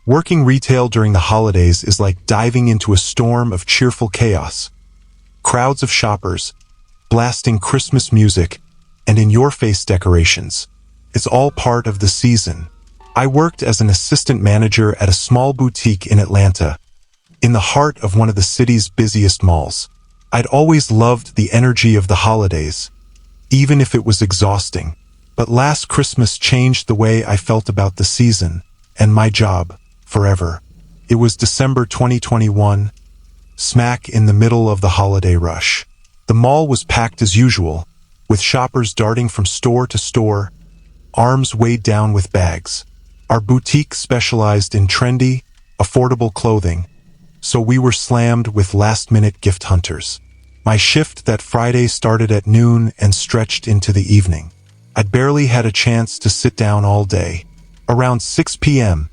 Working retail during the holidays is like diving into a storm of cheerful chaos. Crowds of shoppers, blasting Christmas music, and in-your-face decorations. It's all part of the season. I worked as an assistant manager at a small boutique in Atlanta, in the heart of one of the city's busiest malls. I'd always loved the energy of the holidays, even if it was exhausting. But last Christmas changed the way I felt about the season, and my job, forever. It was December 2021, smack in the middle of the holiday rush. The mall was packed as usual, with shoppers darting from store to store, arms weighed down with bags. Our boutique specialized in trendy, affordable clothing, so we were slammed with last-minute gift hunters. My shift that Friday started at noon and stretched into the evening. I'd barely had a chance to sit down all day. Around 6 p.m.,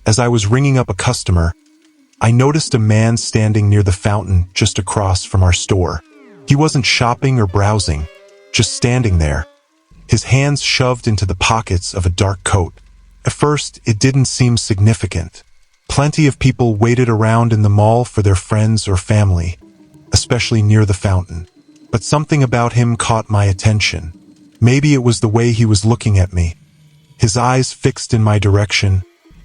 as I was ringing up a customer, I noticed a man standing near the fountain just across from our store. He wasn't shopping or browsing, just standing there, his hands shoved into the pockets of a dark coat. At first, it didn't seem significant. Plenty of people waited around in the mall for their friends or family, especially near the fountain. But something about him caught my attention. Maybe it was the way he was looking at me. His eyes fixed in my direction,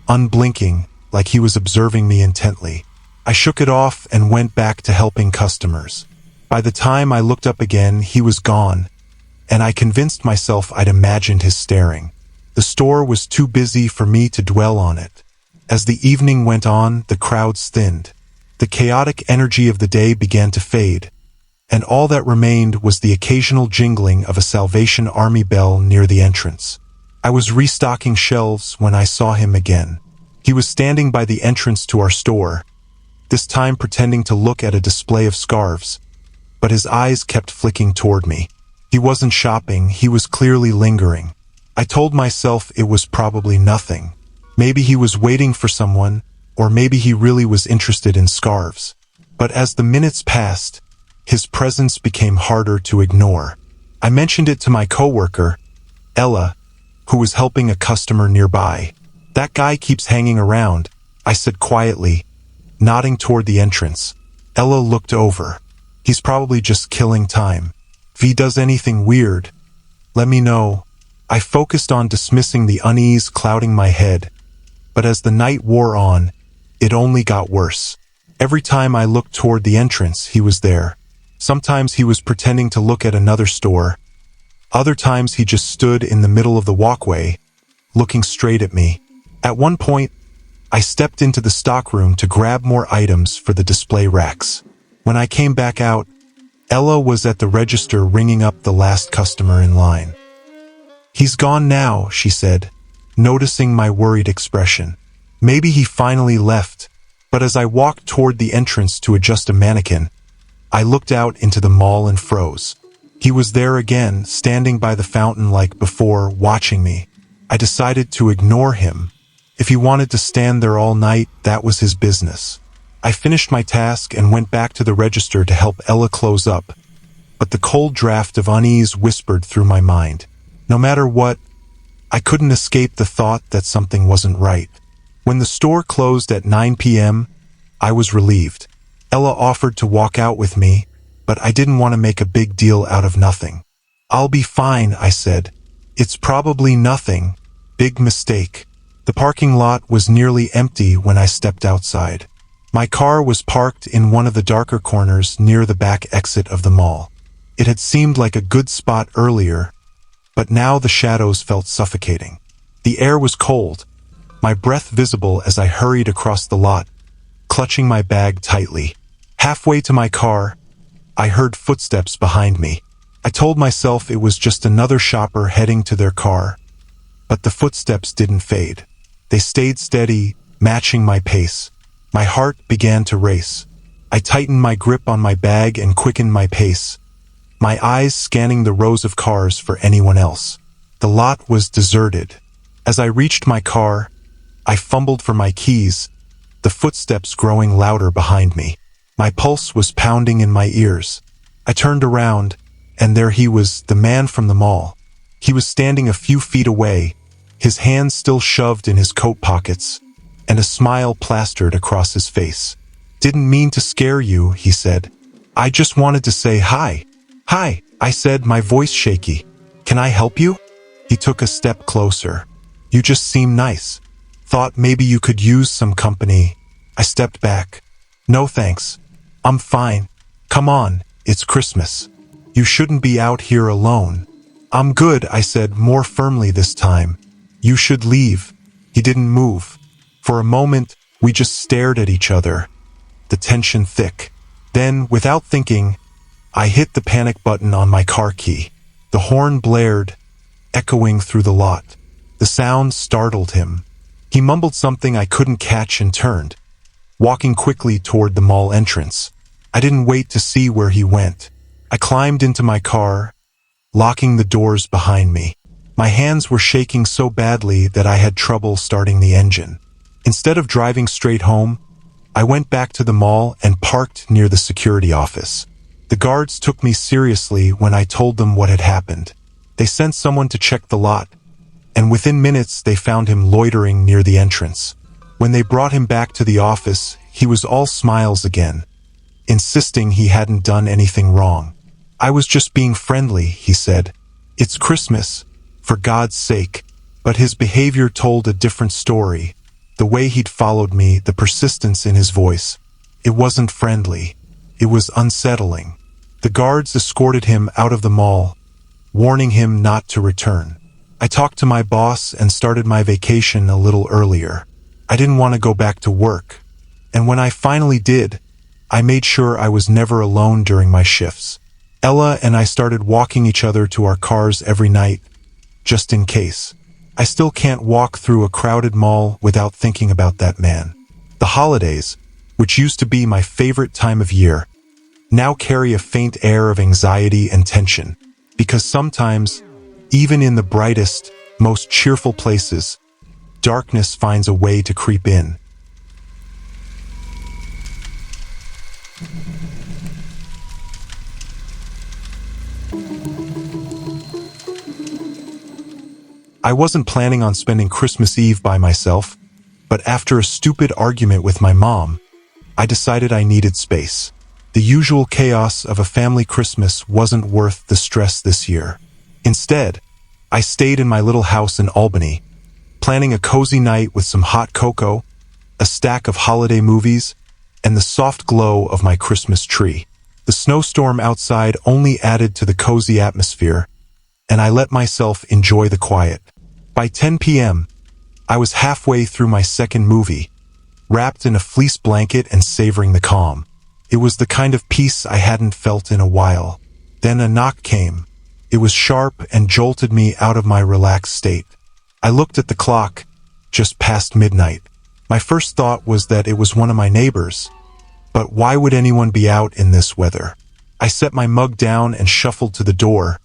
unblinking, like he was observing me intently. I shook it off and went back to helping customers. By the time I looked up again, he was gone, and I convinced myself I'd imagined his staring. The store was too busy for me to dwell on it. As the evening went on, the crowds thinned. The chaotic energy of the day began to fade, and all that remained was the occasional jingling of a Salvation Army bell near the entrance. I was restocking shelves when I saw him again. He was standing by the entrance to our store, this time pretending to look at a display of scarves, but his eyes kept flicking toward me. He wasn't shopping, he was clearly lingering. I told myself it was probably nothing. Maybe he was waiting for someone, or maybe he really was interested in scarves. But as the minutes passed, his presence became harder to ignore. I mentioned it to my coworker, Ella, who was helping a customer nearby. "That guy keeps hanging around," I said quietly, nodding toward the entrance. Ella looked over. "He's probably just killing time. If he does anything weird, let me know." I focused on dismissing the unease clouding my head, but as the night wore on, it only got worse. Every time I looked toward the entrance, he was there. Sometimes he was pretending to look at another store. Other times he just stood in the middle of the walkway, looking straight at me. At one point, I stepped into the stockroom to grab more items for the display racks. When I came back out, Ella was at the register ringing up the last customer in line. "He's gone now," she said, noticing my worried expression. Maybe he finally left, but as I walked toward the entrance to adjust a mannequin, I looked out into the mall and froze. He was there again, standing by the fountain like before, watching me. I decided to ignore him. If he wanted to stand there all night, that was his business. I finished my task and went back to the register to help Ella close up, but the cold draft of unease whispered through my mind. No matter what, I couldn't escape the thought that something wasn't right. When the store closed at 9 p.m., I was relieved. Ella offered to walk out with me, but I didn't want to make a big deal out of nothing. "I'll be fine," I said. "It's probably nothing. Big mistake." The parking lot was nearly empty when I stepped outside. My car was parked in one of the darker corners near the back exit of the mall. It had seemed like a good spot earlier, but now the shadows felt suffocating. The air was cold, my breath visible as I hurried across the lot, clutching my bag tightly. Halfway to my car, I heard footsteps behind me. I told myself it was just another shopper heading to their car, but the footsteps didn't fade. They stayed steady, matching my pace. My heart began to race. I tightened my grip on my bag and quickened my pace, my eyes scanning the rows of cars for anyone else. The lot was deserted. As I reached my car, I fumbled for my keys, the footsteps growing louder behind me. My pulse was pounding in my ears. I turned around, and there he was, the man from the mall. He was standing a few feet away, his hands still shoved in his coat pockets, and a smile plastered across his face. "Didn't mean to scare you," he said. "I just wanted to say hi." "Hi," I said, my voice shaky. "Can I help you?" He took a step closer. "You just seem nice. Thought maybe you could use some company." I stepped back. "No thanks. I'm fine. Come on, it's Christmas. You shouldn't be out here alone." "I'm good," I said more firmly this time. "You should leave." He didn't move. For a moment, we just stared at each other, the tension thick. Then, without thinking, I hit the panic button on my car key. The horn blared, echoing through the lot. The sound startled him. He mumbled something I couldn't catch and turned, walking quickly toward the mall entrance. I didn't wait to see where he went. I climbed into my car, locking the doors behind me. My hands were shaking so badly that I had trouble starting the engine. Instead of driving straight home, I went back to the mall and parked near the security office. The guards took me seriously when I told them what had happened. They sent someone to check the lot, and within minutes they found him loitering near the entrance. When they brought him back to the office, he was all smiles again, insisting he hadn't done anything wrong. "I was just being friendly," he said. "It's Christmas, for God's sake." But his behavior told a different story. The way he'd followed me, the persistence in his voice. It wasn't friendly. It was unsettling. The guards escorted him out of the mall, warning him not to return. I talked to my boss and started my vacation a little earlier. I didn't want to go back to work. And when I finally did, I made sure I was never alone during my shifts. Ella and I started walking each other to our cars every night, just in case. I still can't walk through a crowded mall without thinking about that man. The holidays, which used to be my favorite time of year, now carry a faint air of anxiety and tension, because sometimes, even in the brightest, most cheerful places, darkness finds a way to creep in. I wasn't planning on spending Christmas Eve by myself, but after a stupid argument with my mom, I decided I needed space. The usual chaos of a family Christmas wasn't worth the stress this year. Instead, I stayed in my little house in Albany, planning a cozy night with some hot cocoa, a stack of holiday movies, and the soft glow of my Christmas tree. The snowstorm outside only added to the cozy atmosphere, and I let myself enjoy the quiet. By 10 p.m., I was halfway through my second movie, wrapped in a fleece blanket and savoring the calm. It was the kind of peace I hadn't felt in a while. Then a knock came. It was sharp and jolted me out of my relaxed state. I looked at the clock, just past midnight. My first thought was that it was one of my neighbors. But why would anyone be out in this weather? I set my mug down and shuffled to the door,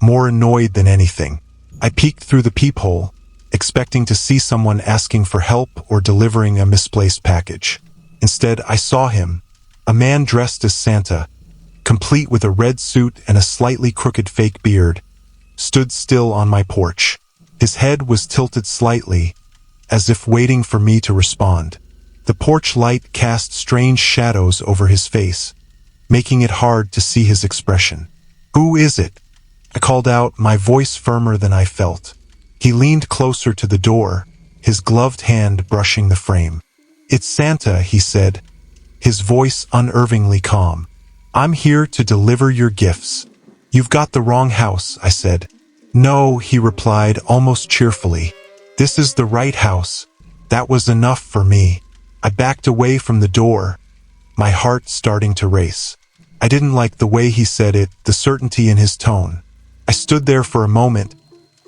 more annoyed than anything. I peeked through the peephole, expecting to see someone asking for help or delivering a misplaced package. Instead, I saw him, a man dressed as Santa, complete with a red suit and a slightly crooked fake beard, stood still on my porch. His head was tilted slightly, as if waiting for me to respond. The porch light cast strange shadows over his face, making it hard to see his expression. "Who is it?" I called out, my voice firmer than I felt. He leaned closer to the door, his gloved hand brushing the frame. "It's Santa," he said, his voice unnervingly calm. "I'm here to deliver your gifts." "You've got the wrong house," I said. "No," he replied almost cheerfully. "This is the right house." That was enough for me. I backed away from the door, my heart starting to race. I didn't like the way he said it, the certainty in his tone. I stood there for a moment,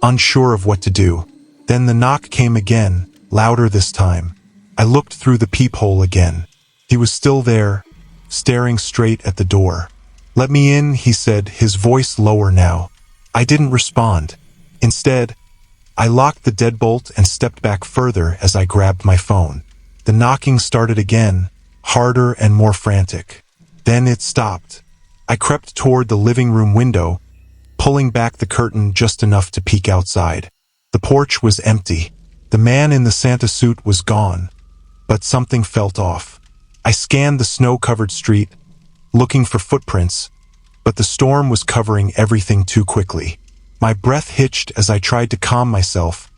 unsure of what to do. Then the knock came again, louder this time. I looked through the peephole again. He was still there, staring straight at the door. "Let me in," he said, his voice lower now. I didn't respond. Instead, I locked the deadbolt and stepped back further as I grabbed my phone. The knocking started again, harder and more frantic. Then it stopped. I crept toward the living room window, pulling back the curtain just enough to peek outside. The porch was empty. The man in the Santa suit was gone. but something felt off. I scanned the snow-covered street, looking for footprints, but the storm was covering everything too quickly. My breath hitched as I tried to calm myself,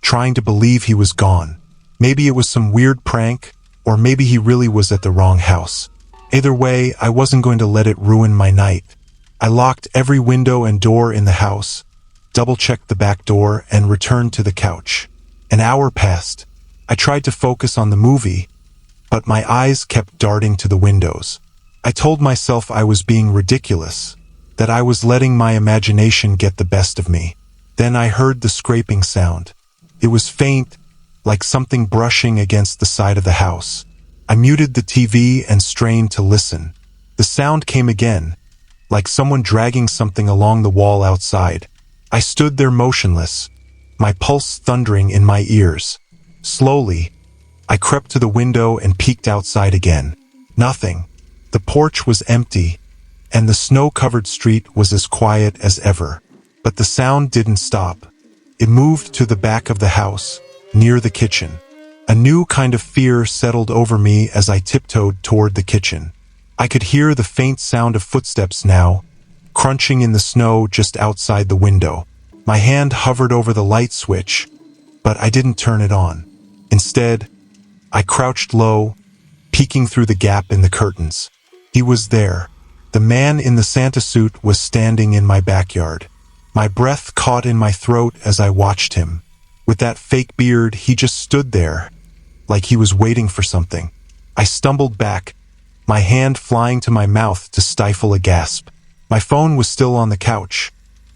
trying to believe he was gone. Maybe it was some weird prank, or maybe he really was at the wrong house. Either way, I wasn't going to let it ruin my night. I locked every window and door in the house, double-checked the back door, and returned to the couch. An hour passed. I tried to focus on the movie, but my eyes kept darting to the windows. I told myself I was being ridiculous, that I was letting my imagination get the best of me. Then I heard the scraping sound. It was faint, like something brushing against the side of the house. I muted the TV and strained to listen. The sound came again, like someone dragging something along the wall outside. I stood there motionless, my pulse thundering in my ears. Slowly, I crept to the window and peeked outside again. Nothing. The porch was empty, and the snow-covered street was as quiet as ever. But the sound didn't stop. It moved to the back of the house, near the kitchen. A new kind of fear settled over me as I tiptoed toward the kitchen. I could hear the faint sound of footsteps now, crunching in the snow just outside the window. My hand hovered over the light switch, but I didn't turn it on. Instead, I crouched low, peeking through the gap in the curtains. He was there. The man in the Santa suit was standing in my backyard. My breath caught in my throat as I watched him. With that fake beard, he just stood there, like he was waiting for something. I stumbled back, my hand flying to my mouth to stifle a gasp. My phone was still on the couch,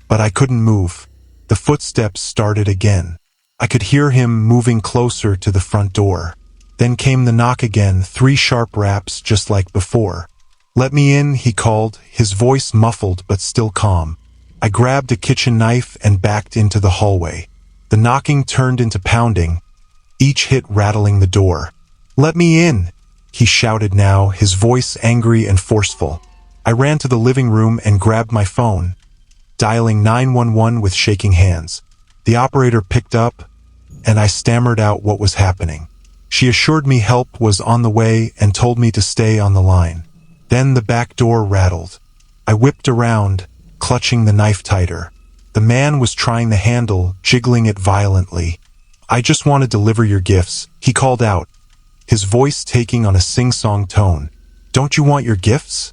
but I couldn't move. The footsteps started again. I could hear him moving closer to the front door. Then came the knock again, 3 sharp raps just like before. "Let me in," he called, his voice muffled but still calm. I grabbed a kitchen knife and backed into the hallway. The knocking turned into pounding, each hit rattling the door. "Let me in," he shouted now, his voice angry and forceful. I ran to the living room and grabbed my phone, dialing 911 with shaking hands. The operator picked up, and I stammered out what was happening. She assured me help was on the way and told me to stay on the line. Then the back door rattled. I whipped around, clutching the knife tighter. The man was trying the handle, jiggling it violently. "I just want to deliver your gifts," he called out, his voice taking on a sing-song tone. "Don't you want your gifts?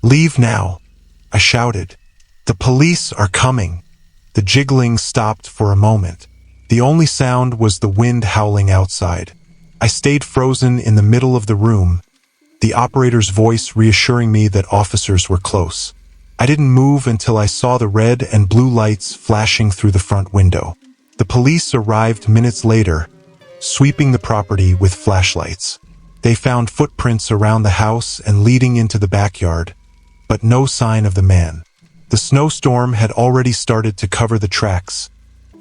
Leave now," I shouted. "The police are coming." The jiggling stopped for a moment. The only sound was the wind howling outside. I stayed frozen in the middle of the room, the operator's voice reassuring me that officers were close. I didn't move until I saw the red and blue lights flashing through the front window. The police arrived minutes later, sweeping the property with flashlights. They found footprints around the house and leading into the backyard, but no sign of the man. The snowstorm had already started to cover the tracks,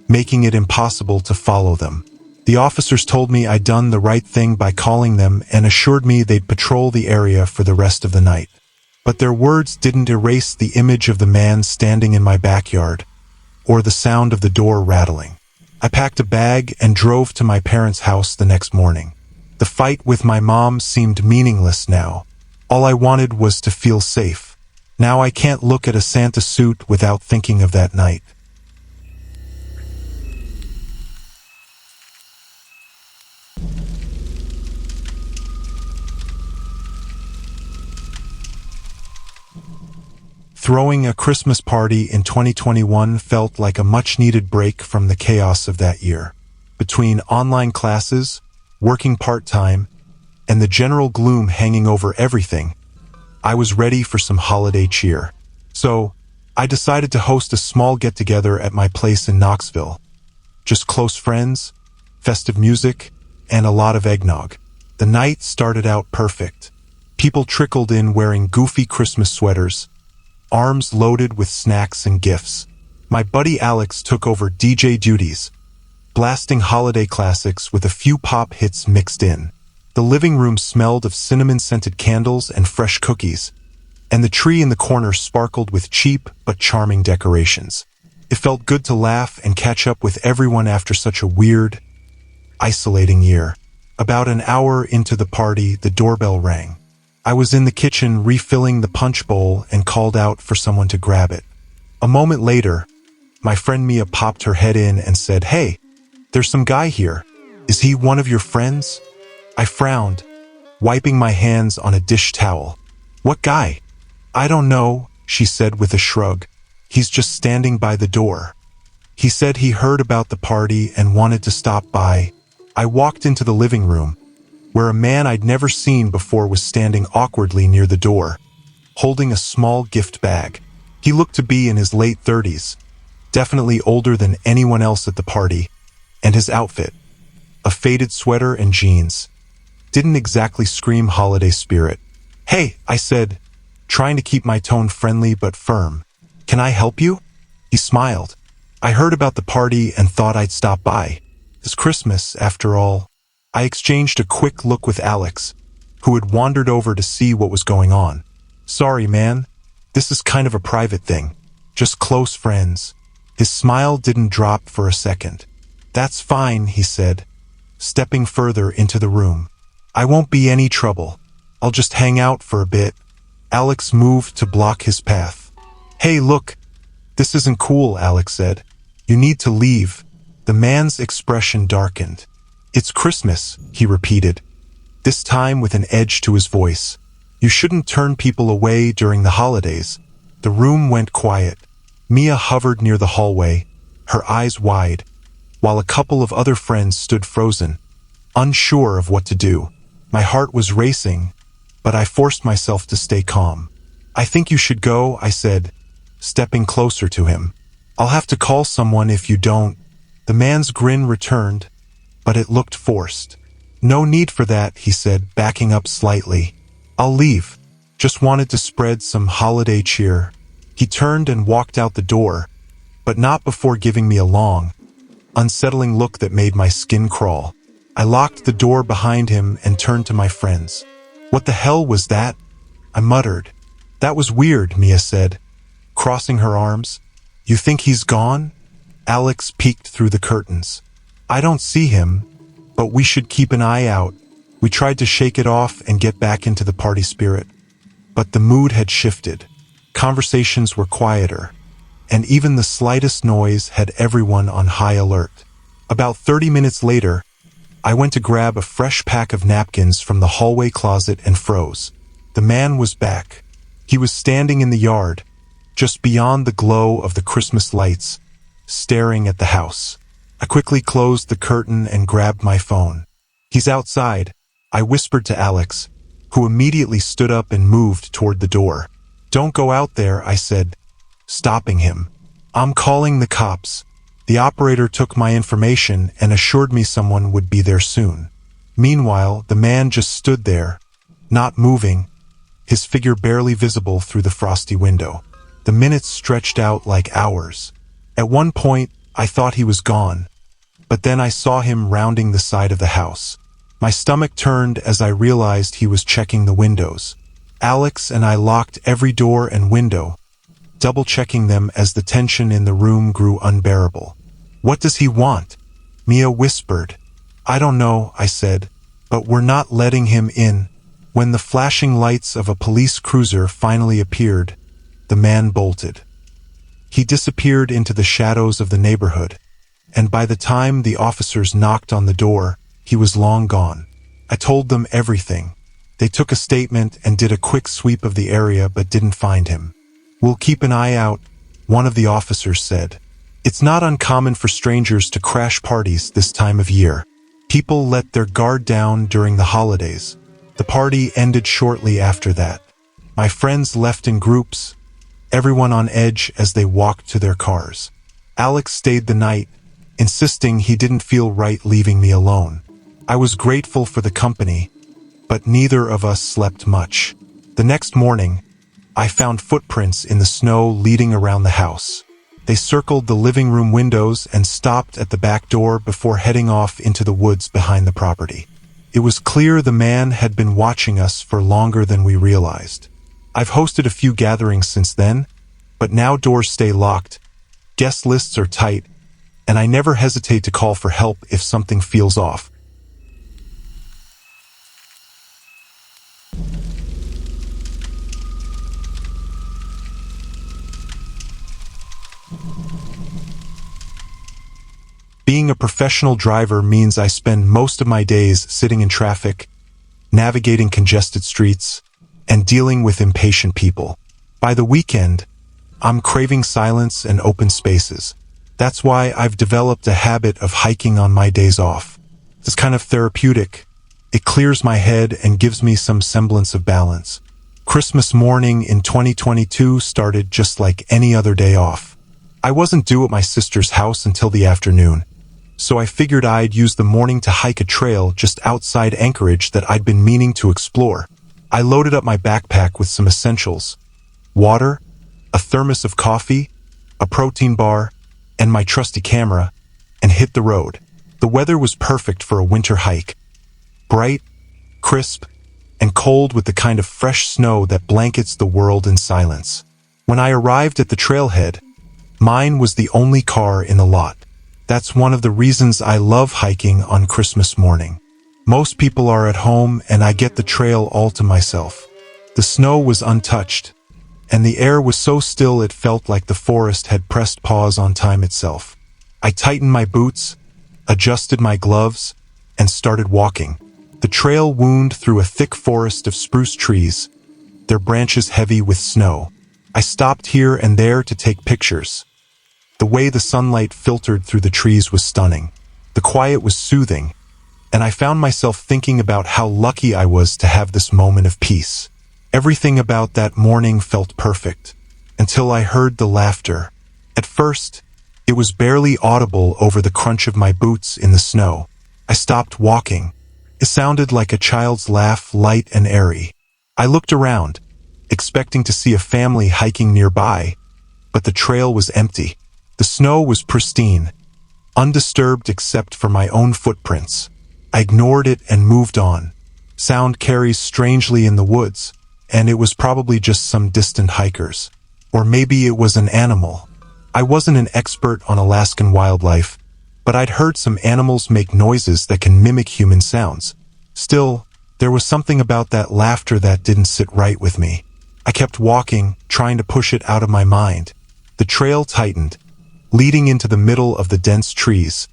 making it impossible to follow them. The officers told me I'd done the right thing by calling them and assured me they'd patrol the area for the rest of the night. But their words didn't erase the image of the man standing in my backyard, or the sound of the door rattling. I packed a bag and drove to my parents' house the next morning. The fight with my mom seemed meaningless now. All I wanted was to feel safe. Now I can't look at a Santa suit without thinking of that night. Throwing a Christmas party in 2021 felt like a much-needed break from the chaos of that year. Between online classes, working part-time, and the general gloom hanging over everything, I was ready for some holiday cheer. So, I decided to host a small get-together at my place in Knoxville. Just close friends, festive music, and a lot of eggnog. The night started out perfect. People trickled in wearing goofy Christmas sweaters, arms loaded with snacks and gifts. My buddy Alex took over DJ duties, blasting holiday classics with a few pop hits mixed in. The living room smelled of cinnamon-scented candles and fresh cookies, and the tree in the corner sparkled with cheap but charming decorations. It felt good to laugh and catch up with everyone after such a weird, isolating year. About an hour into the party, the doorbell rang. I was in the kitchen refilling the punch bowl and called out for someone to grab it. A moment later, my friend Mia popped her head in and said, "Hey, there's some guy here. Is he one of your friends?" I frowned, wiping my hands on a dish towel. "What guy?" "I don't know," she said with a shrug. "He's just standing by the door. He said he heard about the party and wanted to stop by." I walked into the living room, where a man I'd never seen before was standing awkwardly near the door, holding a small gift bag. He looked to be in his late 30s, definitely older than anyone else at the party, and his outfit, a faded sweater and jeans, didn't exactly scream holiday spirit. "Hey," I said, trying to keep my tone friendly but firm. "Can I help you?" He smiled. "I heard about the party and thought I'd stop by. It's Christmas, after all." I exchanged a quick look with Alex, who had wandered over to see what was going on. "Sorry, man. This is kind of a private thing. Just close friends." His smile didn't drop for a second. "That's fine," he said, stepping further into the room. "I won't be any trouble. I'll just hang out for a bit." Alex moved to block his path. "Hey, look. This isn't cool," Alex said. "You need to leave." The man's expression darkened. "It's Christmas," he repeated, this time with an edge to his voice. "You shouldn't turn people away during the holidays." The room went quiet. Mia hovered near the hallway, her eyes wide, while a couple of other friends stood frozen, unsure of what to do. My heart was racing, but I forced myself to stay calm. "I think you should go," I said, stepping closer to him. "I'll have to call someone if you don't." The man's grin returned, but it looked forced. "No need for that," he said, backing up slightly. "I'll leave. Just wanted to spread some holiday cheer." He turned and walked out the door, but not before giving me a long, unsettling look that made my skin crawl. I locked the door behind him and turned to my friends. "What the hell was that?" I muttered. "That was weird," Mia said, crossing her arms. "You think he's gone?" Alex peeked through the curtains. "I don't see him, but we should keep an eye out." We tried to shake it off and get back into the party spirit, but the mood had shifted. Conversations were quieter, and even the slightest noise had everyone on high alert. About 30 minutes later, I went to grab a fresh pack of napkins from the hallway closet and froze. The man was back. He was standing in the yard, just beyond the glow of the Christmas lights, staring at the house. I quickly closed the curtain and grabbed my phone. "He's outside," I whispered to Alex, who immediately stood up and moved toward the door. "Don't go out there," I said, stopping him. "I'm calling the cops." The operator took my information and assured me someone would be there soon. Meanwhile, the man just stood there, not moving, his figure barely visible through the frosty window. The minutes stretched out like hours. At one point, I thought he was gone, but then I saw him rounding the side of the house. My stomach turned as I realized he was checking the windows. Alex and I locked every door and window, double-checking them as the tension in the room grew unbearable. "What does he want?" Mia whispered. "I don't know," I said, "but we're not letting him in." When the flashing lights of a police cruiser finally appeared, the man bolted. He disappeared into the shadows of the neighborhood, and by the time the officers knocked on the door, he was long gone. I told them everything. They took a statement and did a quick sweep of the area but didn't find him. "We'll keep an eye out," one of the officers said. "It's not uncommon for strangers to crash parties this time of year. People let their guard down during the holidays." The party ended shortly after that. My friends left in groups, everyone on edge as they walked to their cars. Alex stayed the night, insisting he didn't feel right leaving me alone. I was grateful for the company, but neither of us slept much. The next morning, I found footprints in the snow leading around the house. They circled the living room windows and stopped at the back door before heading off into the woods behind the property. It was clear the man had been watching us for longer than we realized. I've hosted a few gatherings since then, but now doors stay locked, guest lists are tight, and I never hesitate to call for help if something feels off. Being a professional driver means I spend most of my days sitting in traffic, navigating congested streets, and dealing with impatient people. By the weekend, I'm craving silence and open spaces. That's why I've developed a habit of hiking on my days off. It's kind of therapeutic. It clears my head and gives me some semblance of balance. Christmas morning in 2022 started just like any other day off. I wasn't due at my sister's house until the afternoon, so I figured I'd use the morning to hike a trail just outside Anchorage that I'd been meaning to explore. I loaded up my backpack with some essentials: water, a thermos of coffee, a protein bar, and my trusty camera, and hit the road. The weather was perfect for a winter hike. Bright, crisp, and cold with the kind of fresh snow that blankets the world in silence. When I arrived at the trailhead, mine was the only car in the lot. That's one of the reasons I love hiking on Christmas morning. Most people are at home and I get the trail all to myself. The snow was untouched, and the air was so still it felt like the forest had pressed pause on time itself. I tightened my boots, adjusted my gloves, and started walking. The trail wound through a thick forest of spruce trees, their branches heavy with snow. I stopped here and there to take pictures. The way the sunlight filtered through the trees was stunning. The quiet was soothing, and I found myself thinking about how lucky I was to have this moment of peace. Everything about that morning felt perfect, until I heard the laughter. At first, it was barely audible over the crunch of my boots in the snow. I stopped walking. It sounded like a child's laugh, light and airy. I looked around, expecting to see a family hiking nearby, but the trail was empty. The snow was pristine, undisturbed except for my own footprints. I ignored it and moved on. Sound carries strangely in the woods, and it was probably just some distant hikers. Or maybe it was an animal. I wasn't an expert on Alaskan wildlife, but I'd heard some animals make noises that can mimic human sounds. Still, there was something about that laughter that didn't sit right with me. I kept walking, trying to push it out of my mind. The trail tightened, leading into the middle of the dense trees,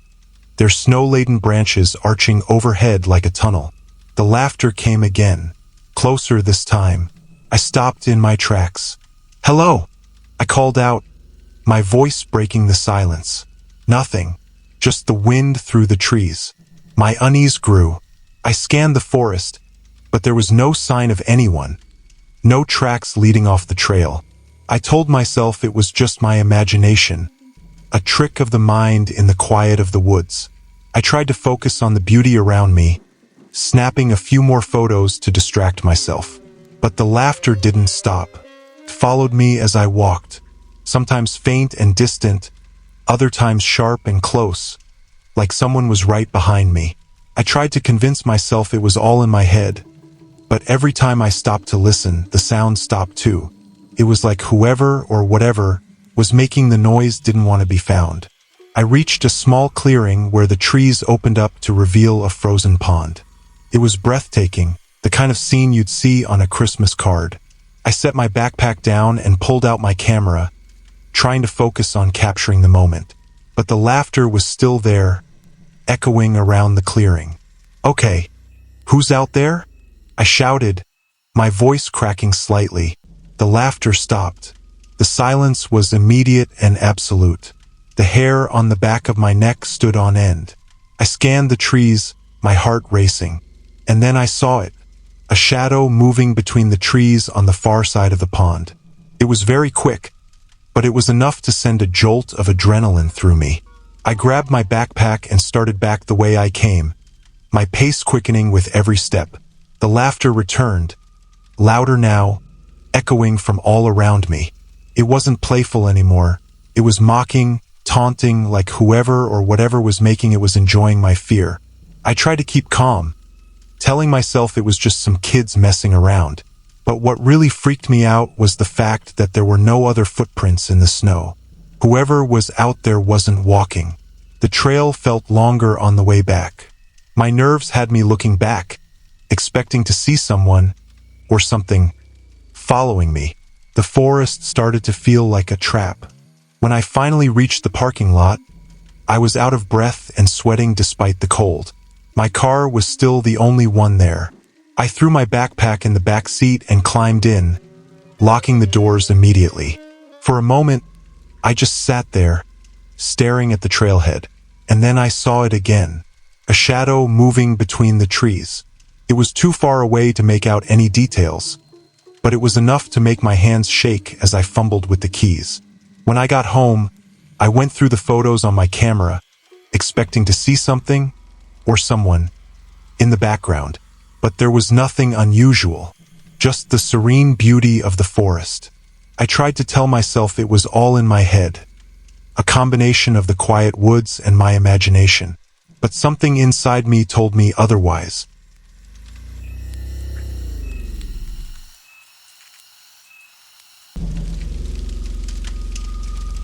their snow-laden branches arching overhead like a tunnel. The laughter came again, closer this time. I stopped in my tracks. "Hello!" I called out, my voice breaking the silence. Nothing, just the wind through the trees. My unease grew. I scanned the forest, but there was no sign of anyone, no tracks leading off the trail. I told myself it was just my imagination, a trick of the mind in the quiet of the woods. I tried to focus on the beauty around me, snapping a few more photos to distract myself. But the laughter didn't stop. It followed me as I walked, sometimes faint and distant, other times sharp and close, like someone was right behind me. I tried to convince myself it was all in my head, but every time I stopped to listen, the sound stopped too. It was like whoever or whatever was making the noise didn't want to be found. I reached a small clearing where the trees opened up to reveal a frozen pond. It was breathtaking, the kind of scene you'd see on a Christmas card. I set my backpack down and pulled out my camera, trying to focus on capturing the moment. But the laughter was still there, echoing around the clearing. "Okay, who's out there?" I shouted, my voice cracking slightly. The laughter stopped. The silence was immediate and absolute. The hair on the back of my neck stood on end. I scanned the trees, my heart racing. And then I saw it, a shadow moving between the trees on the far side of the pond. It was very quick, but it was enough to send a jolt of adrenaline through me. I grabbed my backpack and started back the way I came, my pace quickening with every step. The laughter returned, louder now, echoing from all around me. It wasn't playful anymore. It was mocking, taunting, like whoever or whatever was making it was enjoying my fear. I tried to keep calm, telling myself it was just some kids messing around. But what really freaked me out was the fact that there were no other footprints in the snow. Whoever was out there wasn't walking. The trail felt longer on the way back. My nerves had me looking back, expecting to see someone, or something following me. The forest started to feel like a trap. When I finally reached the parking lot, I was out of breath and sweating despite the cold. My car was still the only one there. I threw my backpack in the back seat and climbed in, locking the doors immediately. For a moment, I just sat there, staring at the trailhead, and then I saw it again, a shadow moving between the trees. It was too far away to make out any details, but it was enough to make my hands shake as I fumbled with the keys. When I got home, I went through the photos on my camera, expecting to see something or someone in the background, but there was nothing unusual, just the serene beauty of the forest. I tried to tell myself it was all in my head, a combination of the quiet woods and my imagination, but something inside me told me otherwise.